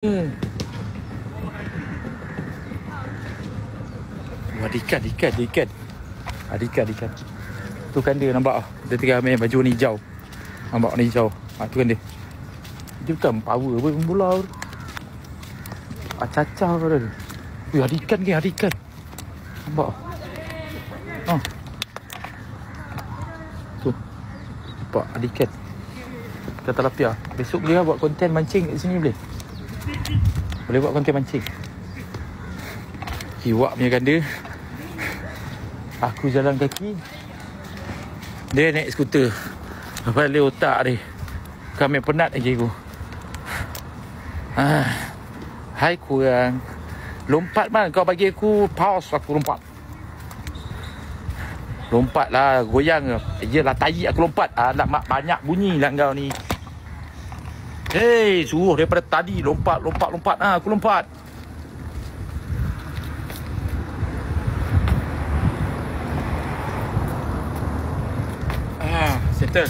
Ada ikan. Ada ikan. Tu kan dia nampak. Dia tengah main baju warna hijau. Nampak warna hijau. Tu kan dia. Dia bukan power apa bola. Caca ke dia. Ada ikan ke? Ada ikan. Nampak. Tu. Nampak ada ikan. Kita tilapia. Besok boleh buat konten mancing kat sini boleh? Boleh buat konten mancing. Kiwak punya ganda. Aku jalan kaki. Dia naik skuter. Lepas dia otak dia. Kami penat lagi aku. Hai korang. Lompat man. Kau bagi aku pause, aku lompat. Lompat lah. Goyang ke. Yelah tahi aku lompat. Mak banyak bunyi lah kau ni. Hei, suruh daripada tadi. Lompat. Aku lompat. Settle.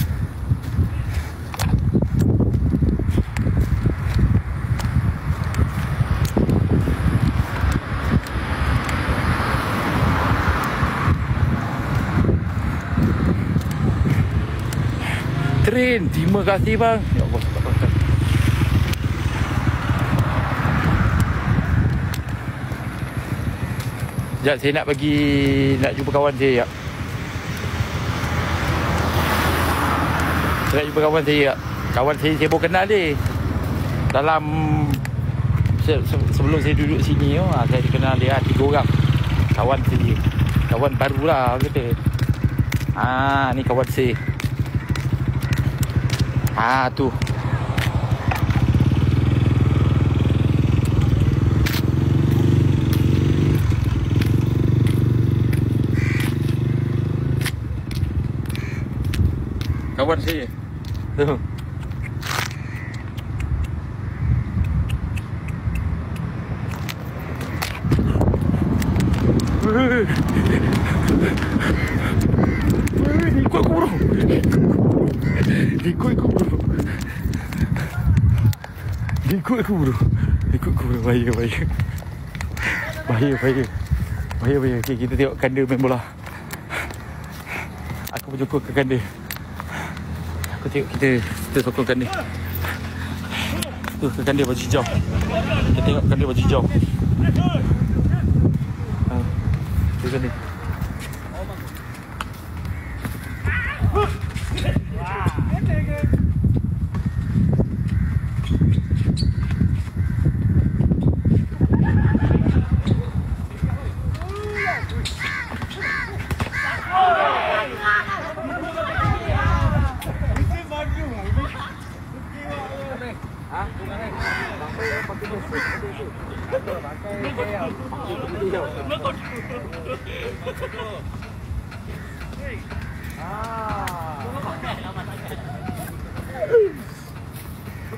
Train. Terima kasih bang. Ya Allah. Sekejap saya nak jumpa kawan saya. Saya nak jumpa kawan saya. Kawan saya baru kenal dia. Dalam sebelum saya duduk sini saya kenal dia 3 orang. Kawan saya. Kawan barulah kata. Ni kawan saya. Tu. Kawan saya. Tu. Ikut aku bro. Bahaya. Okay, kita tengok kanda main bola. Aku berjumpa ke kanda. Aku tengok kita sokong kanda. Tu ke kanda baju hijau. Kita tengok kanda baju hijau. Tu kanda.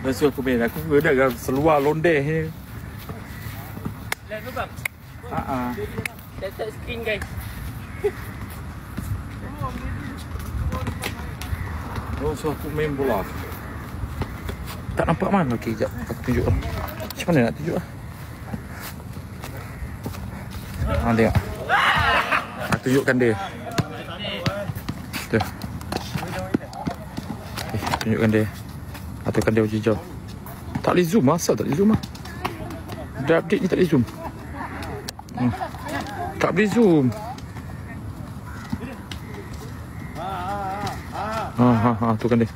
Lepas aku main, aku ada seluar londeh ni. Lihat tu bang. Set screen guys. So aku main bola. Tak nampak mana. Okey, sekejap aku tunjuk. Macam mana nak tunjuk tengok. Aku tunjukkan dia. Tu. Tunjukkan dia. Atau kan dia baju hijau. Tak boleh zoom. Asal tak boleh zoom Dah update ni tak boleh zoom. Tak boleh zoom. Tu kan dia.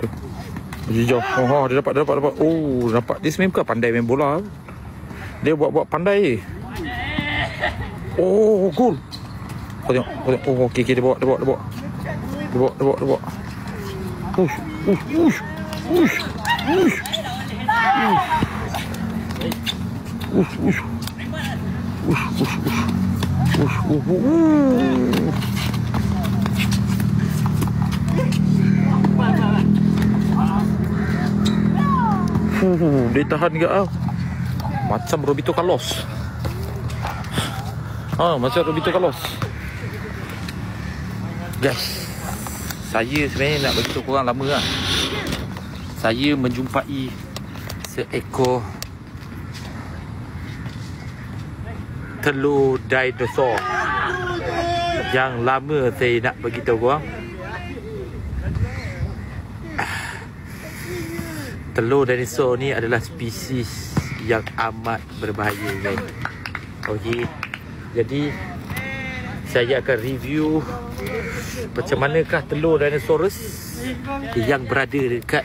Tu. Baju hijau. Dia dapat. Nampak. Dia sebenarnya bukan pandai main bola. Dia buat pandai. Gol. Kau tengok. Okey, dia bawa. Dia bawa. Ush. Dia tahan ke macam Roberto Carlos. Macam Roberto Carlos. Guys, saya sebenarnya nak beritahu korang lama lah. Saya menjumpai seekor telur dinosaur yang lama saya nak beritahu korang. Telur dinosaur ni adalah spesies yang amat berbahaya, guys. Okey. Jadi saya akan review macam manakah telur dinosaurus yang berada dekat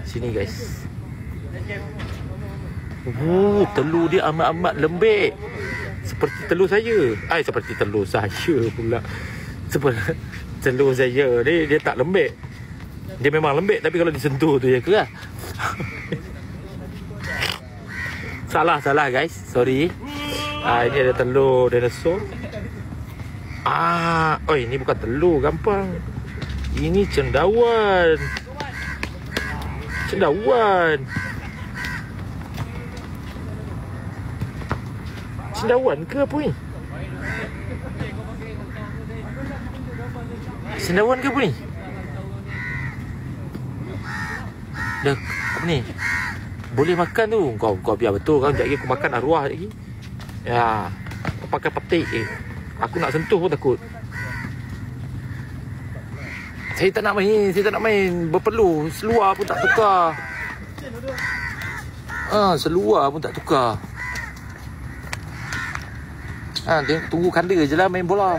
sini, guys. Telur dia amat-amat lembek. Seperti telur saya. Seperti telur saya pula. Seperti telur saya ni, dia tak lembek. Dia memang lembek, tapi kalau disentuh tu je kerah. Salah guys. Sorry. Ini ada telur dinosaur. Ini bukan telur gampang. Ini cendawan. Cendawan ke apa ni? Cendawan ke apa ni? Dah, apa ni? Boleh makan tu. Kau biar betul kan. Sekejap lagi aku makan arwah lagi. Ya, kau pakai petik aku nak sentuh pun takut. Saya tak nak main berpeluh. Seluar pun tak tukar. Seluar pun tak tukar. Tunggu kanda je lah main bola.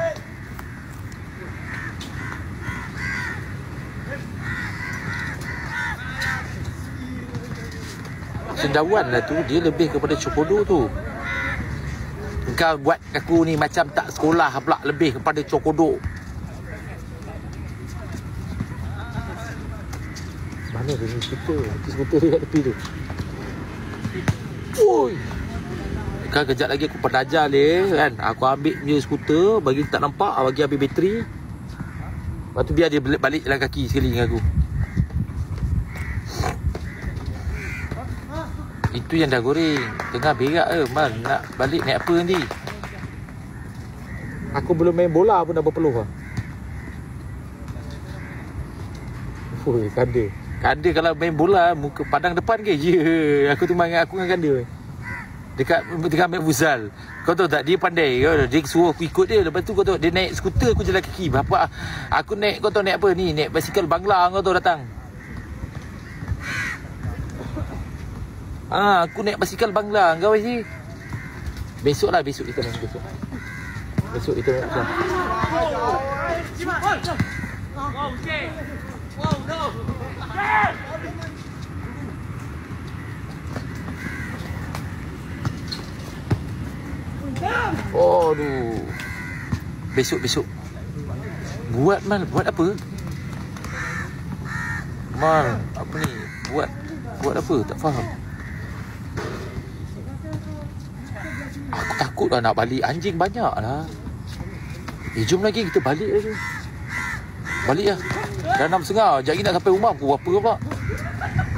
Cendawan lah tu. Dia lebih kepada cokodo tu. Kau buat aku ni macam tak sekolah pula. Lebih kepada cokodo. Mana dia ni skuter? Skuter dia kat tepi tu. Oi. Kan kejap lagi aku pendajar dia kan. Aku ambil dia skuter, bagi tak nampak, bagi habis bateri. Lepas tu biar dia balik jalan kaki sekali dengan aku. Itu yang dah goreng. Tengah berak ke Mal, nak balik naik apa nanti? Aku belum main bola pun dah berpeluh lah. Kanda kalau main bola muka padang depan ke? Aku tu main aku dengan kanda dekat main futsal. Kau tahu tak, dia pandai. Dia suruh aku ikut dia. Lepas tu kau tahu dia naik skuter, aku jalan kaki. Bapak aku naik, kau tahu naik apa ni? Naik basikal Bangla kau tahu datang. Aku naik basikal Bangla. Kau sih. Besok kita main besok. Besok kita main besok. Aduh. Besok. Buat apa? Mal, apa ni? Buat apa? Tak faham. Aku takut lah nak balik. Anjing banyak lah. Jom lagi kita balik lagi. Balik lah. Dah 6.30. Sekejap lagi nak sampai rumah pukul berapa pula?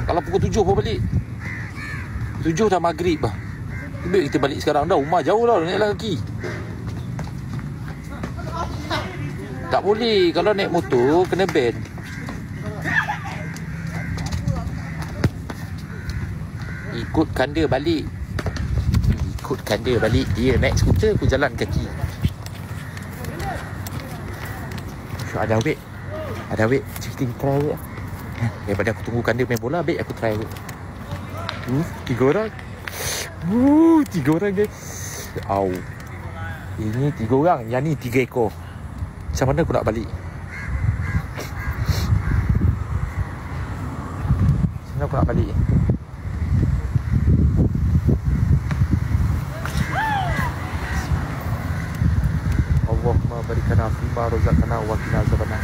Kalau pukul 7 pun balik. 7 dah maghrib lah. Lebih kita balik sekarang dah. Rumah jauh lah. Naik lagi. Tak boleh. Kalau naik motor kena ban. Ikut kanda balik. Dia naik skuter, aku jalan kaki. Ada wait. Kita try wait. Daripada aku tunggu kanda main bola, baik aku try wait. 3 orang. 3 orang guys. Ini 3 orang. Yang ni 3 ekor. Macam mana aku nak balik? Allahumma barikana fima razaqana wa qina azabannar.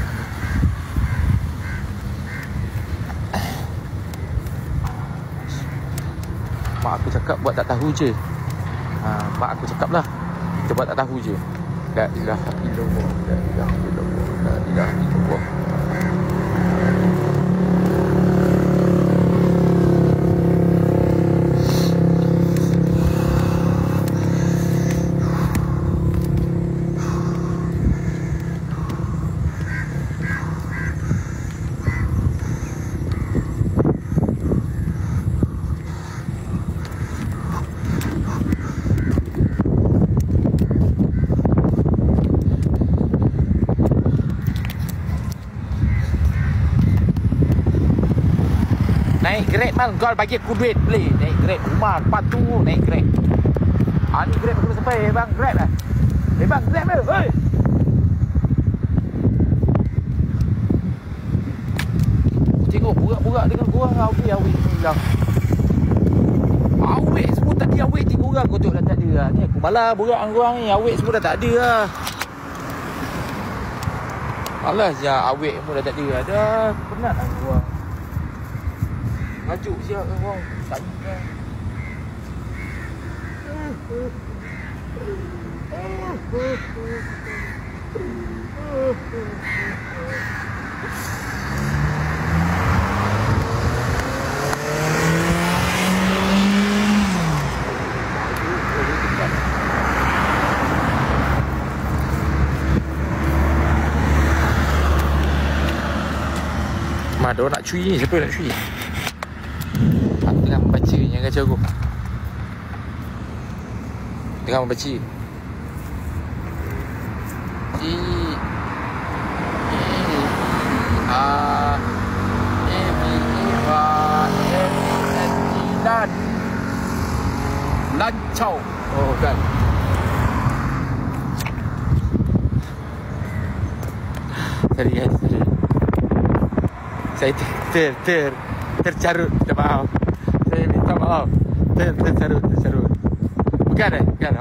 Mak aku cakap buat tak tahu je. Mak aku cakap lah, kita buat tak tahu je. La ilaha illallah, la ilaha illallah, la ilaha illallah. naik Grab mal. Kau bagi aku duit boleh. Naik Grab rumah lepas tu naik Grab. Ni Grab aku sampai bang Grab lah. Bang Grab ke? Oi. Tengok burak-burak dengan korang awik hilang. Awik semua tadi awik 3 orang kau tengok dah tak ada lah. Ni aku malas burak dengan korang ni. Awik semua dah tak ada lah. Malas je awik semua dah tak ada lah. Dah penat lah korang. Ngajuk siap kan korang. Tak ada lah. Dia nak cuy ni. Siapa nak cuy? Aku tengah membaca. Jangan kacau aku. Tengah membaca. Lancau. Oh kan. Sorry guys. Saya tercarut. Minta maaf. Saya minta maaf. Tercarut. Bukan Bukan.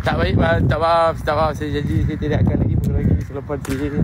Tak baik bang. Tak maaf. Saya janji saya tidak akan lagi mengulangi selepas ini.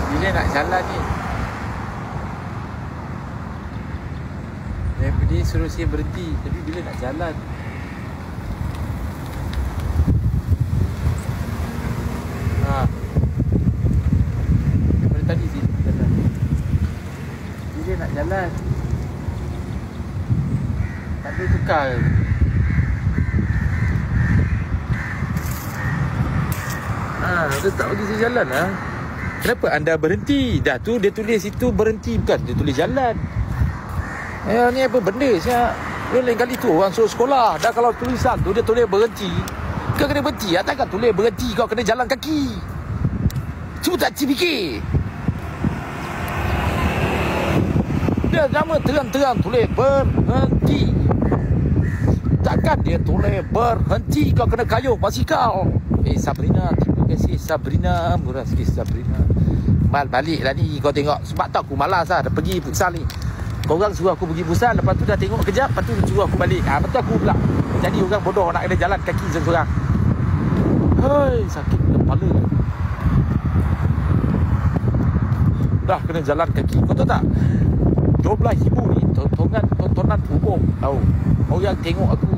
Bila nak jalan ni? Dia suruh saya berhenti. Tapi bila nak jalan? Daripada tadi sih jalan. Bila nak jalan? Tak boleh tukar ke? Dia tak bagi saya jalan lah. Kenapa anda berhenti? Dah tu dia tulis situ berhenti. Bukan dia tulis jalan. Ni apa benda siap. Dia lain kali tu orang suruh sekolah. Dah kalau tulisan tu dia tulis berhenti. Kau kena berhenti. Takkan tulis berhenti. Kau kena jalan kaki. Cuba tak fikir. Dia nama terang-terang tulis berhenti. Takkan dia tulis berhenti. Kau kena kayuh basikal. Sabrina, terima kasih Sabrina. Murah sikit Sabrina. Balik lah ni. Kau tengok. Sebab tak aku malas lah. Dah pergi futsal ni. Korang suruh aku pergi futsal. Lepas tu dah tengok kejap. Lepas tu suruh aku balik. Lepas tu aku pula jadi orang bodoh. Nak kena jalan kaki seorang. Hei, sakit kepala. Dah kena jalan kaki. Kau tahu tak? 12,000 ni tontonan umum. Tahu. Orang tengok aku.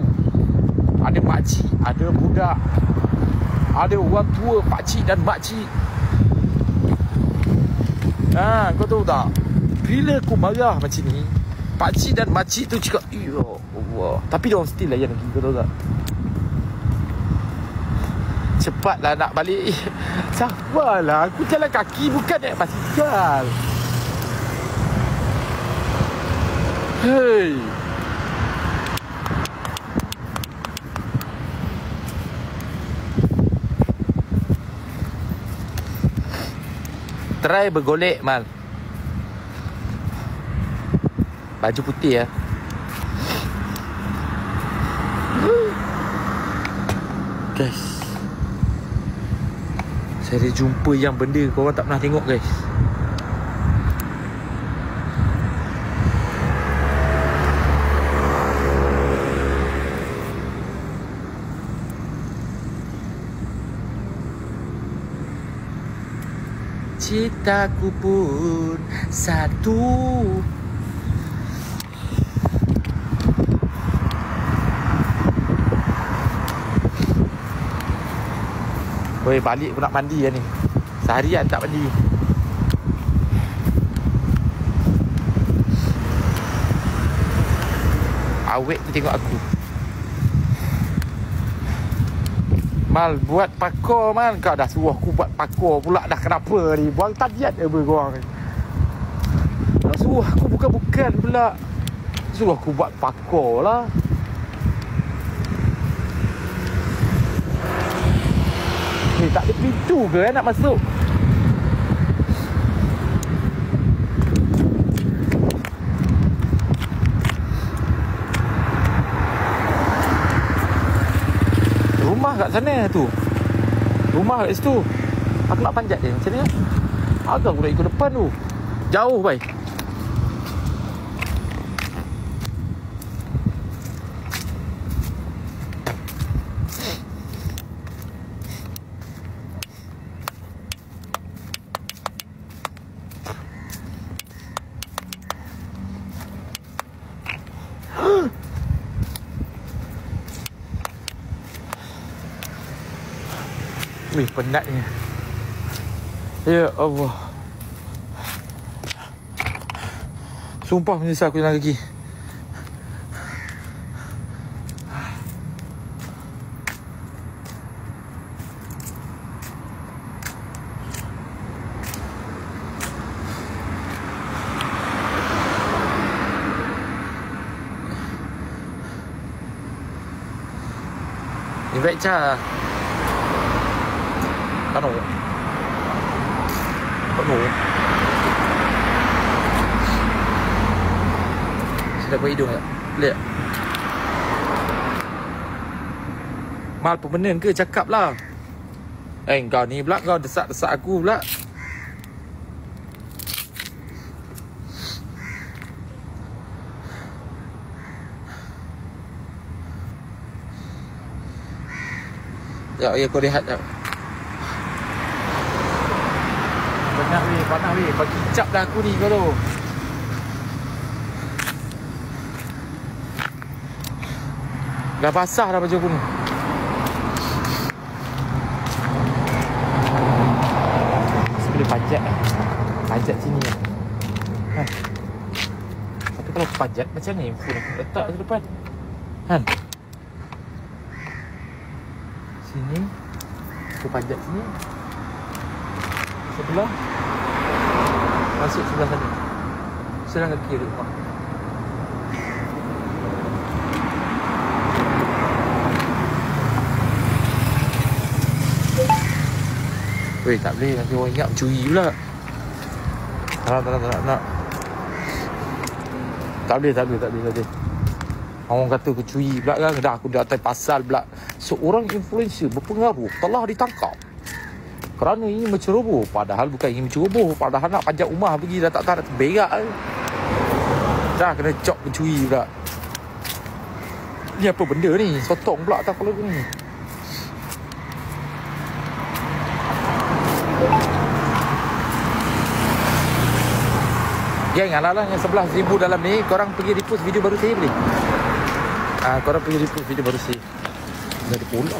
Ada makcik. Ada budak. Ada orang tua, pakcik dan makcik. Kau tahu tak? Bila aku marah macam ni, pakcik dan makcik tu cakap, ya Allah. Tapi dia orang still layan lagi. Kau tahu tak? Cepatlah nak balik. Sabarlah. Aku jalan kaki bukan naik basikal. Hei. Try bergolek mal. Baju putih ya. Guys, saya ada jumpa yang benda korang tak pernah tengok guys. Cintaku pun satu. Boleh balik pun nak mandi lah ni. Seharian tak mandi. Awet tu tengok aku. Mal buat pakor Mal. Kau dah suruh aku buat pakor pula dah. Kenapa ni? Buang tabiat apa korang ni? Nak suruh aku bukan-bukan pula. Suruh aku buat pakor lah. Tak ada pintu ke nak masuk? Rumah kat sana tu. Rumah kat situ. Aku nak panjat dia macam ni. Agak aku nak ikut depan tu. Jauh baik. Wih, penatnya. Ya Allah. Sumpah menyesal aku jalan kaki. Invite Cha. Penuh. Sudah buat hidung tak? Lihat. Mal permanen ke? Cakap lah. Kau ni pula. Kau desak-desak aku pula. Ya, kau rehat tak? Panas weh. Bagi cap dah aku ni kau tu. Dah basah dah baju aku ni. Boleh panjat lah. Panjat sini lah. Tapi kalau panjat macam ni phone aku letak ke depan. Kan? Sini. Aku panjat sini. Sebelah. Masuk sebelah sana. Serang ke kiri rumah. Weh, tak boleh. Nanti orang ingat mencuri pula. Tak. Tak boleh. Orang kata aku curi pula kan. Dah aku dah atas pasal pula. Seorang influencer berpengaruh telah ditangkap kerana ingin menceroboh. Padahal bukan ingin menceroboh. Padahal nak panjat rumah pergi dah tak tahu nak terberak. Dah kena cop pencuri pula. Ni apa benda ni? Sotong pula tak kalau ni. Geng, ala-ala yang 11,000 dalam ni. Korang pergi repost video baru saya boleh? Korang pergi repost video baru saya. Dah ada pola.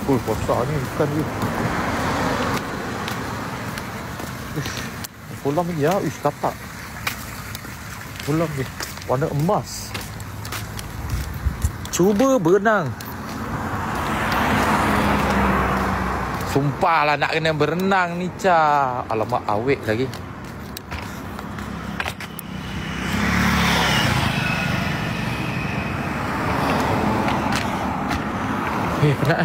Kotak ni bukan dia. Kolam ni ya, katak. Kolam ni warna emas. Cuba berenang. Sumpahlah nak kena berenang ni, Ca. Alamak, awet lagi. Penat.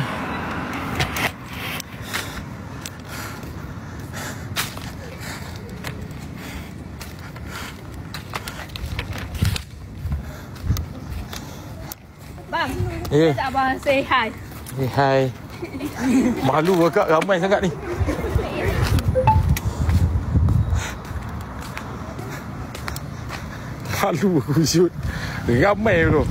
Bang, tak abang say hi. Hai. Malu akak ramai sangat ni. Malu aku shoot. Ramai tu.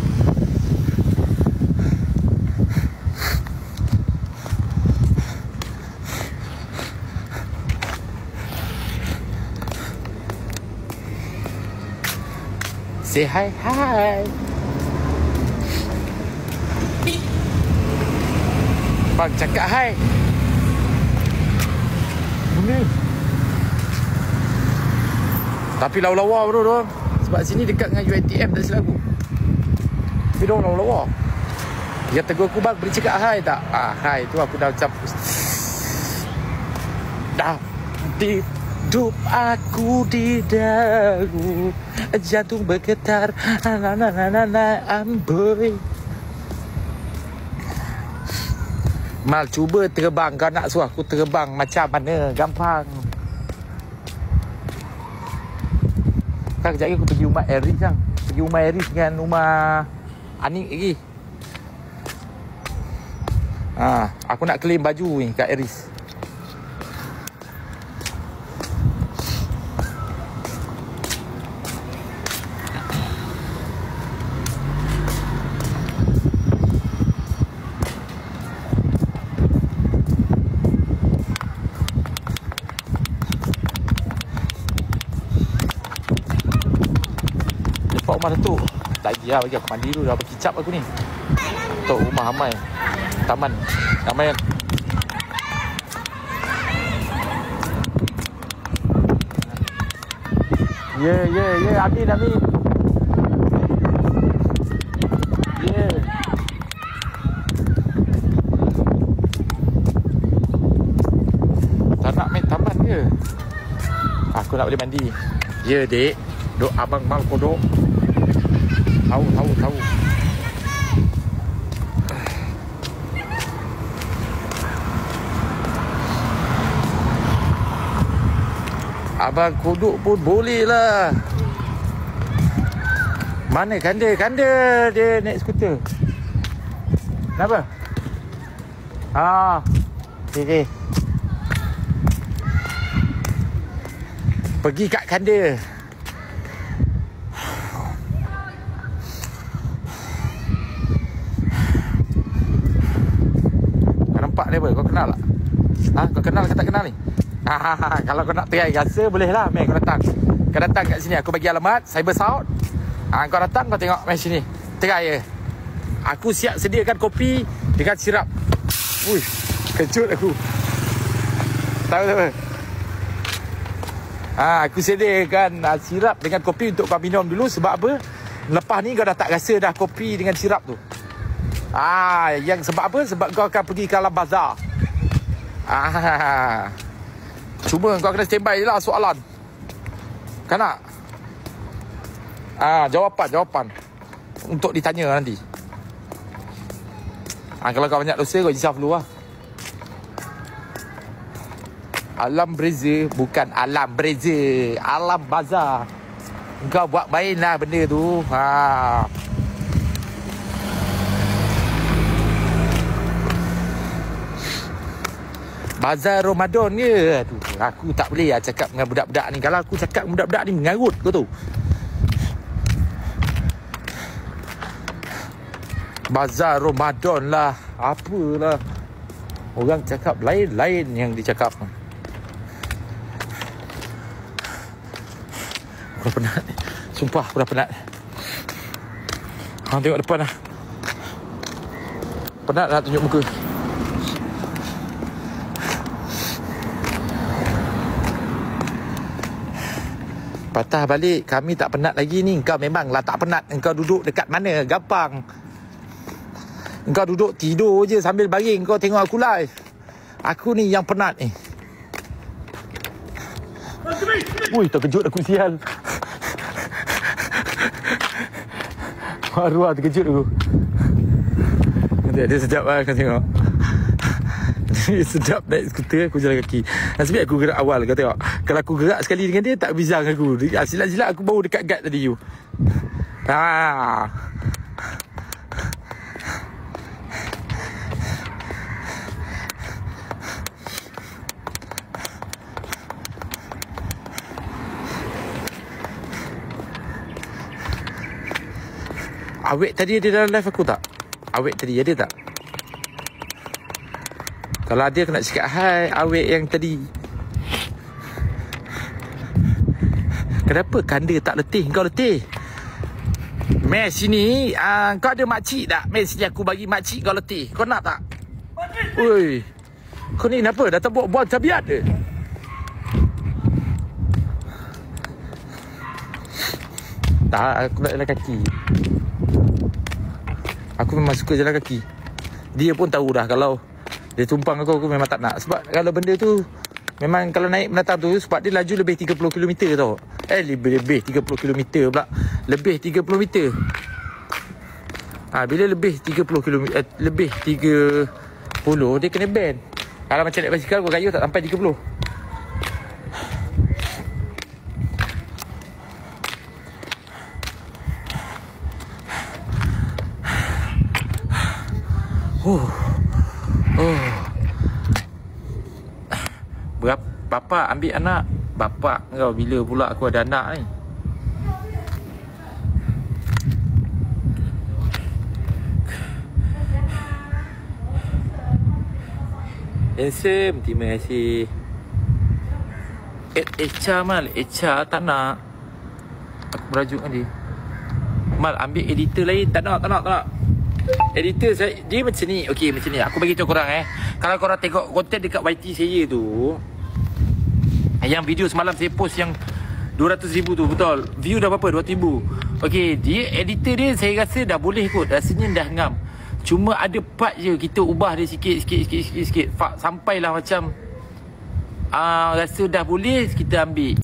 Say hi. Bang cakap hai. ni. Tapi lawa-lawa bro tu. Sebab sini dekat dengan UiTM tak silap aku. Tapi dia orang lawa. Dia tegur aku, bang, boleh cakap hai tak? Hai tu aku dah ucap. Dah hidup aku di dagu, jantung bergetar, amboi. Mal, cuba terbang. Kau nak suruh aku terbang macam mana? Gampang. Kan kejap lagi aku pergi rumah Eris kan. Pergi rumah Eris dengan rumah Anik lagi. Aku nak claim baju ni kat Eris. Rumah Datuk tak lagi lah, bagi aku mandi dulu. Dah berkicap aku ni untuk rumah Amai. Taman Amai kan. Ya Amin ya. Tak nak main taman ke? Aku nak boleh mandi. Ya dek. Dok abang mal kodok. Tahu. Abang kodok pun boleh lah. Mana kanda dia naik skuter. Kenapa? Okay. Pergi kat kanda. Level. Kau kenal tak? Kau kenal ke tak kenal ni? Kalau kau nak try rasa boleh lah. Kau datang. Kau datang kat sini. Aku bagi alamat Cyber South. Kau datang, kau tengok main sini. Try je. Aku siap sediakan kopi dengan sirap. Ui, kejut aku. Tahu tak apa? Aku sediakan sirap dengan kopi untuk kau minum dulu. Sebab apa? Lepas ni kau dah tak rasa dah kopi dengan sirap tu. Yang sebab apa? Sebab kau akan pergi ke Alam Bazar. Cuma kau kena standby je lah soalan. Kan tak? Jawapan untuk ditanya nanti. Kalau kau banyak dosa, kau jisaf dulu lah. Alam Breza bukan Alam Breza, Alam Bazar. Kau buat main lah benda tu. Bazar Ramadan ke? Aduh, aku tak boleh lah cakap dengan budak-budak ni. Kalau aku cakap dengan budak-budak ni mengarut kau tu. Bazar Ramadan lah. Apalah. Orang cakap lain-lain yang dicakap. Aku dah penat ni. Sumpah aku dah penat. Tengok depan lah. Penat nak tunjuk muka. Patah balik. Kami tak penat lagi ni. Engkau memanglah tak penat. Engkau duduk dekat mana? Gampang. Engkau duduk tidur je sambil baring. Kau tengok aku live. Aku ni yang penat ni. Ui, terkejut aku sial. Arwah terkejut aku. Dia sedap lah kau tengok. Sedap naik skuter. Aku jalan kaki. Nasib aku gerak awal. Kau tengok. Kalau aku gerak sekali dengan dia, tak bizang aku. Silat-silat aku baru dekat guard tadi you. Awek tadi ada dalam live aku tak? Awek tadi ada tak? Kalau ada aku nak cakap hai awek yang tadi. Kenapa kanda tak letih? Kau letih. Mes sini kau ada makcik tak? Mes sini aku bagi makcik kau letih. Kau nak tak? Oi. Kau ni kenapa? Datang buat tabiat ke? Tak, aku nak jalan kaki. Aku memang suka jalan kaki. Dia pun tahu dah kalau dia tumpang aku memang tak nak. Sebab kalau benda tu memang kalau naik menatang tu, sebab dia laju lebih 30 km tau. Lebih 30 km pula. Lebih 30 meter. Bila lebih 30 km, lebih 30 dia kena ban. Kalau macam naik basikal gua kayu tak sampai 30. Bapa ambil anak. Bapa kau bila pula aku ada anak ni. Handsome, terima kasih. Echa Mal, Echa tak nak. Aku berajuk dengan dia. Mal ambil editor lain. Tak nak. Editor saya, dia macam ni. Okey macam ni. Aku bagi tahu korang kalau korang tengok konten dekat YT saya tu, yang video semalam saya post yang 200,000 tu, betul. View dah berapa? 200,000. Okey, dia editor dia saya rasa dah boleh kot. Rasanya dah ngam. Cuma ada part je kita ubah dia sikit. Sampailah macam rasa dah boleh kita ambil.